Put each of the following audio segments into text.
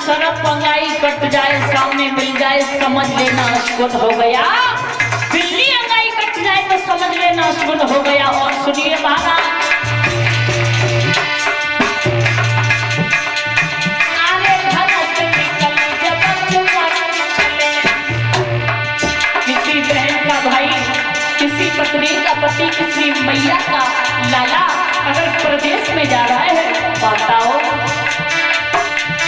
सरप अंगाई कट जाए सामने मिल जाए समझ लेना अशुद्ध हो गया। बिल्ली अंगाई कट जाए तो समझ लेना अशुद्ध हो गया। और सुनिए महाराज, किसी बहन का भाई, किसी पत्नी का पति, किसी मैया का लाला अगर प्रदेश में जा रहा है बताओ,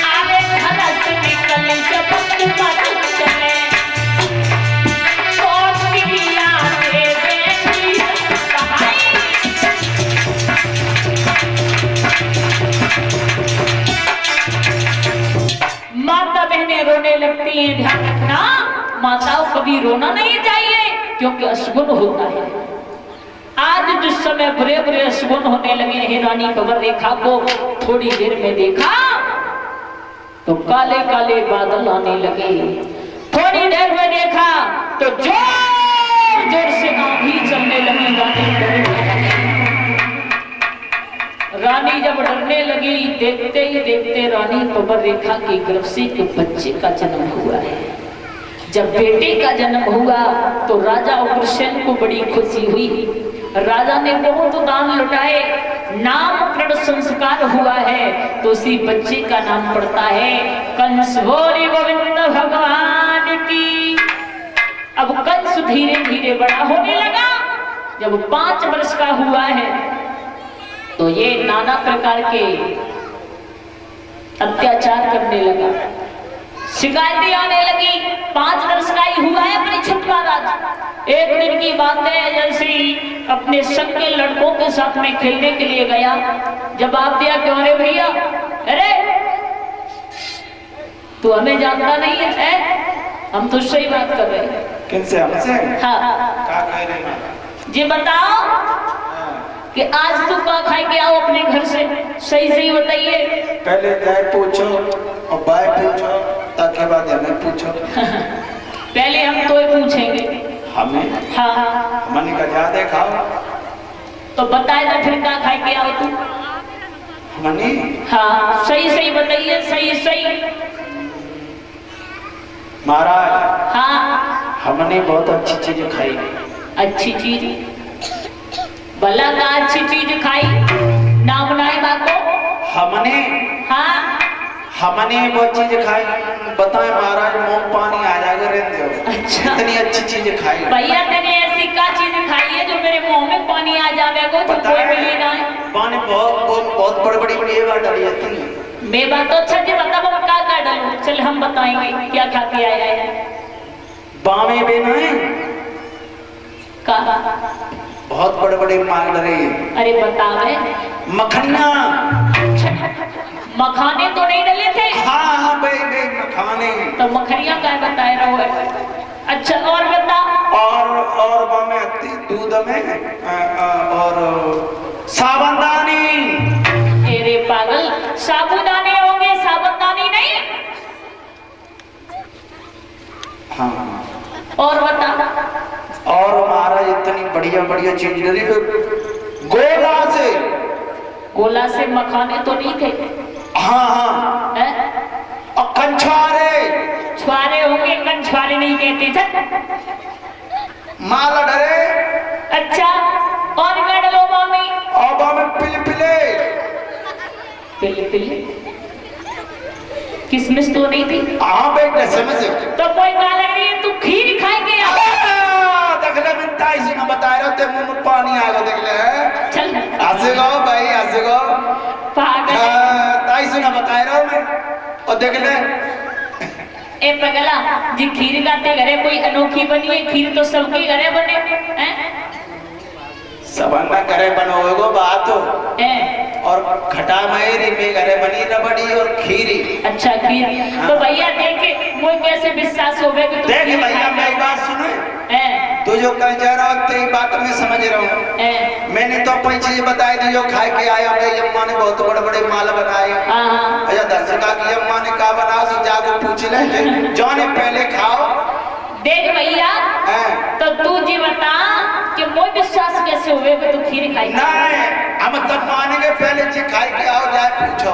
आरे घर से निकले जब मर चले कौन पिया से बेटी भाई। माता बहनें रोने लगती हैं, ध्यान रखना माताओं कभी रोना नहीं चाहिए क्योंकि अशुभ होता है। आज जिस समय बुरे बुरे अशुभ होने लगे हैं, रानी खबर रेखा को थोड़ी देर में देखा तो काले काले बादल आने लगे। थोड़ी देर में देखा तो जोर जोर से आंधी चलने लगी। रानी जब डरने लगी, देखते ही देखते रानी खबर रेखा की गर्भ से एक बच्चे का जन्म हुआ है। जब बेटे का जन्म हुआ तो राजा उग्रसेन को बड़ी खुशी हुई। राजा ने बहुत दान लुटाए, नामकरण संस्कार हुआ है तो उसी बच्चे का नाम पड़ता है कंस। बोले गोविंद भगवान की। अब कंस धीरे धीरे बड़ा होने लगा। जब 5 वर्ष का हुआ है तो ये नाना प्रकार के अत्याचार करने लगा, शिकायतें आने लगी। 5 वर्ष का ही हुआ है परीक्षित महाराज। एक दिन की बात है, जैसे ही अपने संग के लड़कों के साथ में खेलने के लिए गया, जवाब दिया क्यों रे भैया, अरे तू हमें जानता नहीं है, हम तुझसे ही बात कर रहे हैं। किनसे? हमसे? हाँ। क्या कह रहे हैं जी बताओ कि आज तू क्या खाई के आओ अपने घर से, सही सही बताइए। पहले गाय पूछो और बाय पूछो, ताकि बाद हमें पूछो। पहले हम तो पूछेंगे हमें? हाँ। हमने का ज्यादा खाओ तो बताए ना फिर क्या खाई के आओ तू। हमने? हाँ सही सही बताइए, सही सही। महाराज हाँ हमने बहुत अच्छी चीज खाई। अच्छी चीज? भला का अच्छी चीज खाई, नाम नहीं बाको। हमने? हाँ हमने वो चीज खाई, बताए महाराज मुंह पानी आ जाएगा। अच्छा इतनी अच्छी चीज खाई भैया, तेने ऐसी क्या चीज खाई है जो मेरे मुंह में पानी आ जाएगा? तो कोई मिली ना पानी बहुत बड़ी बड़ी मेवा डाली है। मेवा तो अच्छा जी बता, क्या डालू? चल हम बताएंगे क्या खा के आया है। बामे बेना है का बहुत बड़े बड़े माल डरे। अरे बतावे मखनिया। मखाने तो नहीं डले थे? हाँ हाँ भाई मखाने। तो मखनिया क्या बताए रहो है? अच्छा और बता। और बामे दूध में और साबुदानी। अरे पागल, साबुदाने होंगे, साबुदानी नहीं। हाँ और बता। और महाराज इतनी बढ़िया बढ़िया चीज डली। गोला से। गोला से मखाने तो नहीं थे? हाँ हाँ। है? और कंछुआरे। छुआरे होंगे, कंछुआरे नहीं कहते थे। माला डरे। अच्छा और गड़लो मामी। और बामे पिलपिले। पिले किसमिस तो नहीं थी? हाँ बेटा समझ। तो कोई गाल लग रही है, तू खीर खाएंगे? देखले मैं ताई से ना बता रहा ते मुंह में पानी आ गया। देखले चल हंसे गो भाई, हंसे गो। पागल ताई से ना बता रहा हूँ मैं। और देखले ए पगला जी, खीर गाते घरे कोई अनोखी बनी है? खीर तो सबके घरे बने हैं। सबंदा करे बनोगो बात हो। और खटा मेरी में घरे बनी रबड़ी और खीरी। अच्छा खीर। तो भैया देखे वो कैसे विश्वास हो गए? देख भैया मेरी बात सुनो। तू जो कह जा रहा हो तेरी बात मैं समझ रहा हूँ। मैंने तो अपनी चीज बताई थी जो खाए के आया। मेरी अम्मा ने बहुत बड़े बड़े माल बनाए। अच्छा दर्शका की अम्मा ने कहा बनाओ, सो जाकर पूछ ले जो ने पहले खाओ देख भैया तो तू जी बता कि मोय विश्वास कैसे हुए कि तू खीर खाई? नहीं, हम तब मानेंगे पहले जी खाई के आओ जाए पूछो।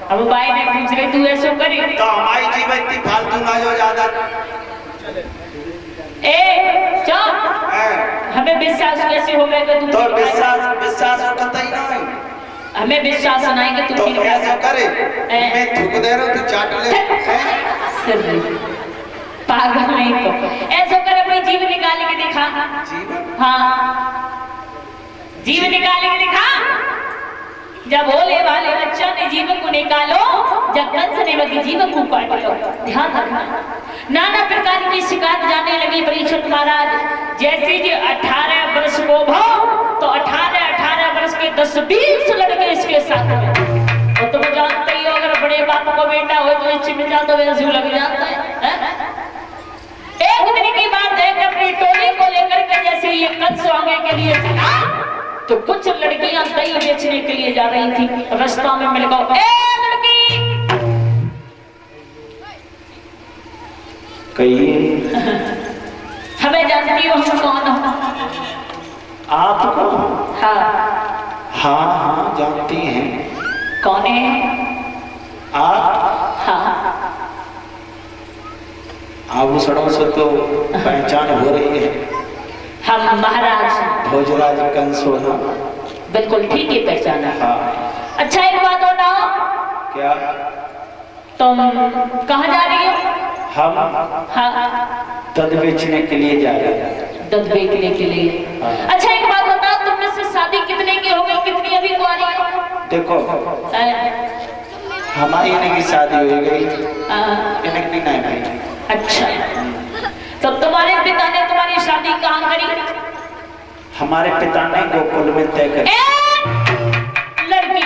अब भाई ने पूछ रही तू ऐसे करी तो हमारी जीवन इतनी फालतू ना जो ज्यादा। ए चुप, हमें विश्वास कैसे हो गया कि तू? तो विश्वास होता ही नहीं। हमें विश्वास नहीं कि तू तो ऐसा करे मैं थूक दे रहा हूँ तू चाट ले। पागल नहीं तो ऐसा करे भाई जीव निकाल के दिखा। हाँ जीव निकाल के दिखा। जब भोले वाले बच्चा ने जीव को निकालो, जब कंस ने वही जीव को काट लो। ध्यान रखना, नाना प्रकार की शिकायत जाने लगी परीक्षित महाराज। जैसे जी 18 वर्ष को भाव तो 18 वर्ष के 10-20 लड़के इसके साथ में। और तुम जानते ही हो अगर बड़े बाप को बेटा हो तो इच्छी में जाता वैसे लग जाता है। एक दिन की बात है कि अपनी टोली को लेकर के जैसे ये कंस आगे के लिए चला तो कुछ लड़कियां दही बेचने के लिए जा रही थी। रास्ता में मिल गया, ए लड़की कहिए। हमें जानती हो हम कौन हो? आपको? हाँ हाँ जानती हैं। कौन है आप? हाँ आभूषणों से तो पहचान हो रही है। हम महाराज भोजराज कंस होना। बिल्कुल ठीक है, पहचाना। हाँ। अच्छा एक बात बताओ, क्या? तुम कहाँ जा रही हो? हम हाँ दध बेचने के लिए जा रहे हैं। दध बेचने के लिए। हाँ। अच्छा एक बात बताओ, तुम में से शादी कितने की हो गई, कितनी अभी कुंवारी हो? देखो हमारी इन्हें की शादी हो गई, इन्हें की नहीं भाई। अच्छा तो तुम्हारे पिता ने तुम्हारी शादी कहाँ करी? हमारे पिता ने गोकुल में तय करी। लड़की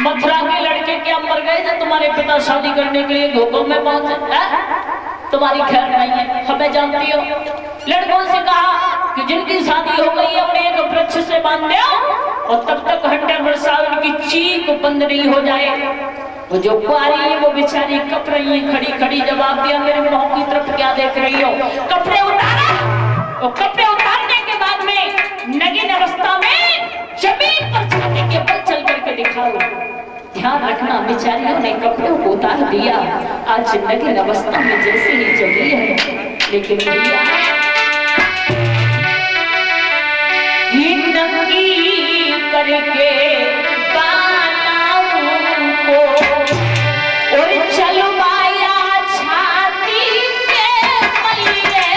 मथुरा के लड़के क्या मर गए थे तुम्हारे पिता शादी करने के लिए गोकुल में पहुंचे? तुम्हारी खैर नहीं है, हमें जानती हो। लड़कों से कहा कि जिनकी शादी हो गई है उन्हें एक वृक्ष से बांध दो और तब तक 100 वर्ष उनकी चीख बंद नहीं हो जाए। वो जो कुआरी है वो बेचारी कप रही है, खड़ी खड़ी। जवाब दिया मेरे मुंह की तरफ क्या देख रही हो? कपड़े उतारा और कपड़े उतारने के बाद में नग्न अवस्था में जमीन पर छाती के बल चल करके दिखाओ। ध्यान रखना, बेचारियों ने कपड़ों को उतार दिया। आज नग्न अवस्था में जैसे ही चली है, लेकिन भैया नंगी करके और चलवाया छाती के मलिए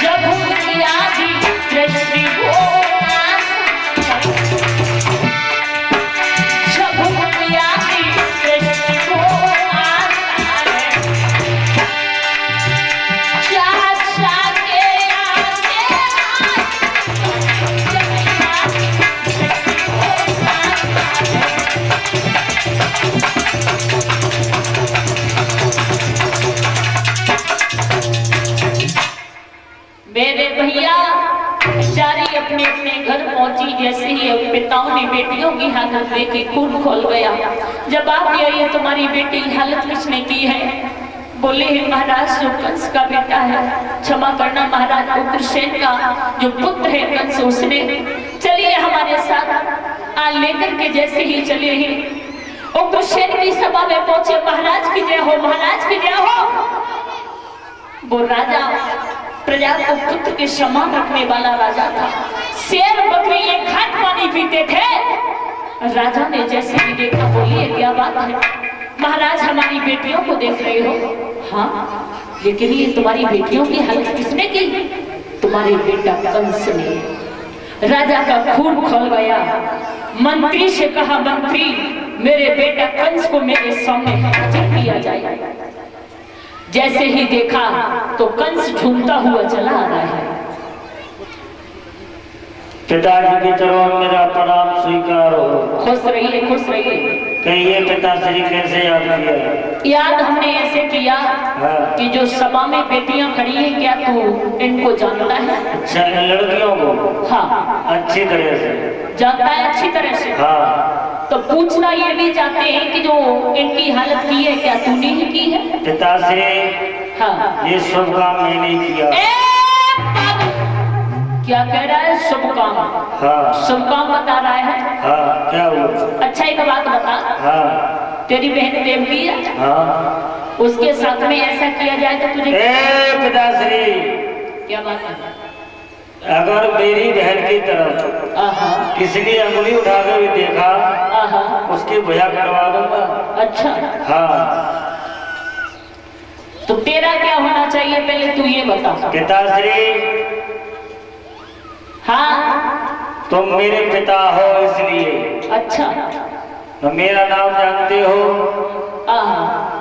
जब यादी दृष्टि हो मेरे भैया बेचारी अपने अपने घर पहुंची। जैसे ही पिताओं ने बेटियों की हालत देखी, खून खोल गया। जब आप ये तुम्हारी बेटी की हालत किसने की है? बोले हैं महाराज जो कंस का बेटा है, क्षमा करना महाराज उग्रसेन का जो पुत्र है कंस, उसने। चलिए हमारे साथ आ लेकर के जैसे ही चले हैं उग्रसेन की सभा में पहुंचे। महाराज की जय हो, महाराज की जय हो। वो राजा प्रजा को पुत्र के समान रखने वाला राजा था। शेर बकरी एक घाट पानी पीते थे। राजा ने जैसे ही देखा, बोलिए क्या बात है महाराज, हमारी बेटियों को देख रहे हो? हाँ, लेकिन ये तुम्हारी बेटियों की हालत किसने की? तुम्हारे बेटा कंस ने। राजा का खून खोल गया। मंत्री से कहा, मंत्री मेरे बेटा कंस को मेरे सामने हाजिर किया जाए। जैसे ही देखा तो कंस झूमता हुआ चला आ रहा है। पिताजी की तरफ मेरा प्रणाम स्वीकार हो। खुश रहिए, खुश रहिए। ये पिताश्री कैसे याद किया? याद हमने ऐसे किया कि जो सभा में बेटियां खड़ी हैं, क्या तू इनको जानता है? अच्छा, लड़कियों को? हाँ, अच्छी तरह से जानता है, अच्छी तरह से। हाँ। तो पूछना ये भी चाहते हैं कि जो इनकी हालत की है, क्या तूने ही की है? पिताश्री, हाँ, ये शुभ काम मैंने किया। क्या कह रहा है? शुभ काम? हाँ। शुभ काम बता रहा है? हाँ, क्या हुआ? अच्छा एक बात बता। हाँ। तेरी बहन देवकी है? हाँ। उसके साथ में ऐसा किया जाए तो तुझे? पिताश्री, क्या बात है? अगर मेरी बहन की तरफ किसी ने अंगुली उठा कर भी देखा, उसकी भुजा करवा दूंगा। अच्छा। हाँ। तो तेरा क्या होना चाहिए पहले तू ये बता। पिताश्री, हाँ, तुम मेरे पिता हो इसलिए। अच्छा। तो मेरा नाम जानते हो?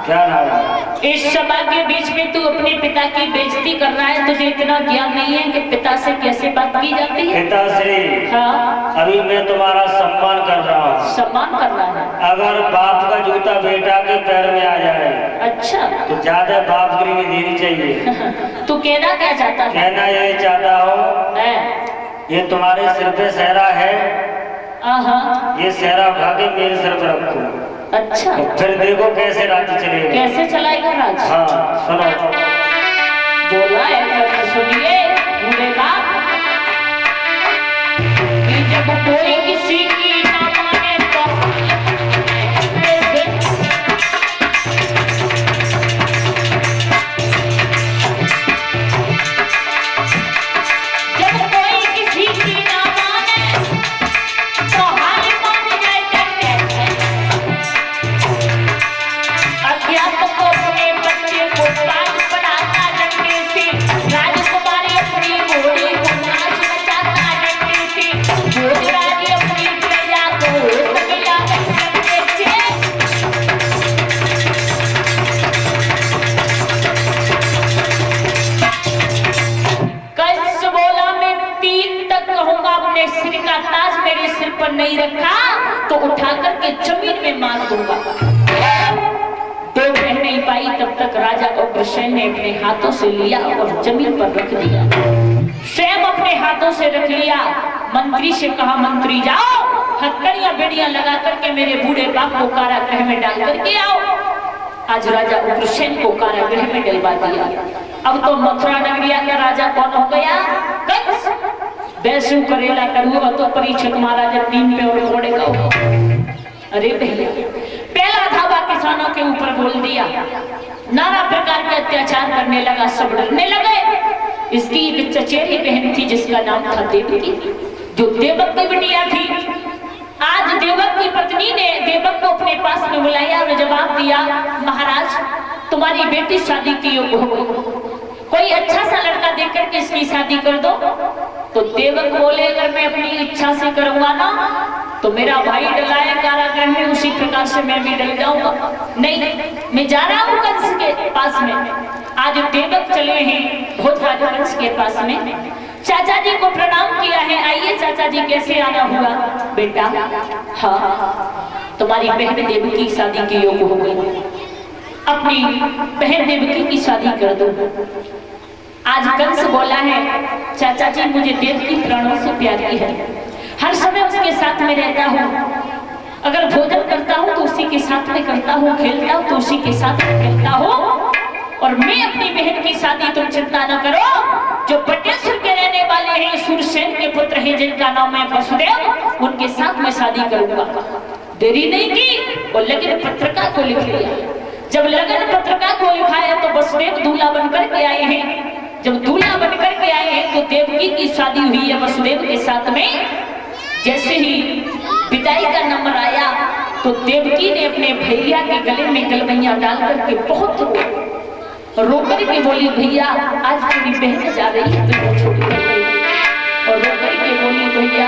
क्या नाम है? इस सभा के बीच में तू अपने पिता की बेइज्जती कर रहा है। तुझे इतना ज्ञान नहीं है कि पिता से कैसे बात की जाती है? पिताश्री, हाँ, अभी मैं तुम्हारा सम्मान कर रहा हूँ। सम्मान कर रहा है? अगर बाप का जूता बेटा के पैर में आ जाए, अच्छा, तो ज्यादा बाप गिरी नहीं देनी चाहिए। तू कहना क्या चाहता है? कहना ये चाहता हूँ, ये तुम्हारे सिर पे सहरा है, ये सहरा उठा के मेरे सिर पर रखो। अच्छा। तो फिर देखो कैसे राज्य चलेगा। कैसे चलाएगा राज? हाँ, सुनो। बोला है, सुनिए बूढ़े बाप, कि जब कोई किसी की ना माने तो जब कोई किसी की ना माने तो हाल मान जाए कैसे? अध्यापक को अपने बच्चे को पाठ पढ़ाता डंडे से, राजकुमारी अपनी घोड़ी को नाच नचाता डंडे से, भोजराज अपनी प्रजा को सगला डंडे से। कंस बोला मैं 3 तक कहूंगा, अपने सिर का ताज मेरे सिर पर नहीं रखा तो उठा करके जमीन में मार दूंगा। तो कह नहीं पाई, तब तक राजा उग्रसेन ने अपने हाथों से लिया और जमीन पर रख दिया। स्वयं अपने हाथों से रख लिया। मंत्री से कहा, मंत्री जाओ हथकड़ियां बेड़ियां लगा करके मेरे बूढ़े बाप को कारागृह में डाल करके आओ। आज राजा उग्रसेन को कारागृह में डलवा दिया। अब तो मथुरा नगरिया का राजा कौन हो गया? कंस। वैसु करेला करूँ तो परीक्षित महाराजा 3 पे और फोड़ेगा। अरे भैया, पहला धावा किसानों के ऊपर बोल दिया, नाना प्रकार के अत्याचार करने लगा, सब डरने लगे। इसकी एक चचेरी बहन थी जिसका नाम था देवकी, जो देवक की बिटिया थी। आज देवक की पत्नी ने देवक को अपने पास में बुलाया और जवाब दिया, महाराज तुम्हारी बेटी शादी की योग्य हो गई, कोई अच्छा सा लड़का देखकर के इसकी शादी कर दो। तो देवक बोले, अगर मैं अपनी इच्छा से करूंगा ना तो मेरा भाई डला है कारागृह में, उसी प्रकार से मैं भी डल जाऊंगा। नहीं, मैं जा रहा हूँ कंस के पास में। आज देवक चले हैं भोजराज कंस के पास में। चाचा जी को प्रणाम किया है, आइए चाचा जी कैसे आना हुआ? बेटा, हाँ, तुम्हारी बहन देवकी की शादी के योग्य हो गई, अपनी बहन देवकी की शादी कर दो। आज कंस बोला है, चाचा जी मुझे देवकी प्राणों से प्यारी है, हर समय उसके साथ में रहता हूँ, अगर भोजन करता हूँ तो उसी के साथ में करता हूँ, खेलता हूँ तो उसी के साथ में खेलता हूँ। और मैं अपनी बहन की शादी तुम चिंता न करो, जो बटेश्वर के रहने वाले हैं, सूरसेन के पुत्र हैं जिनका नाम है वसुदेव, उनके साथ में शादी करूंगा। देरी नहीं की और लगन पत्रिका को लिख लिया। जब लगन पत्रिका को लिखा है तो वसुदेव दूल्हा बनकर के आए हैं। जब दूल्हा बनकर के आए हैं तो देवकी की शादी हुई है वसुदेव के साथ में। जैसे ही विदाई का नंबर आया तो देवकी ने अपने भैया के गले में गलबैया डाल करके बहुत रो करके बोली, भैया आज तेरी बहन जा रही है, तुझे छोड़ कर गई। और रो करके बोली, भैया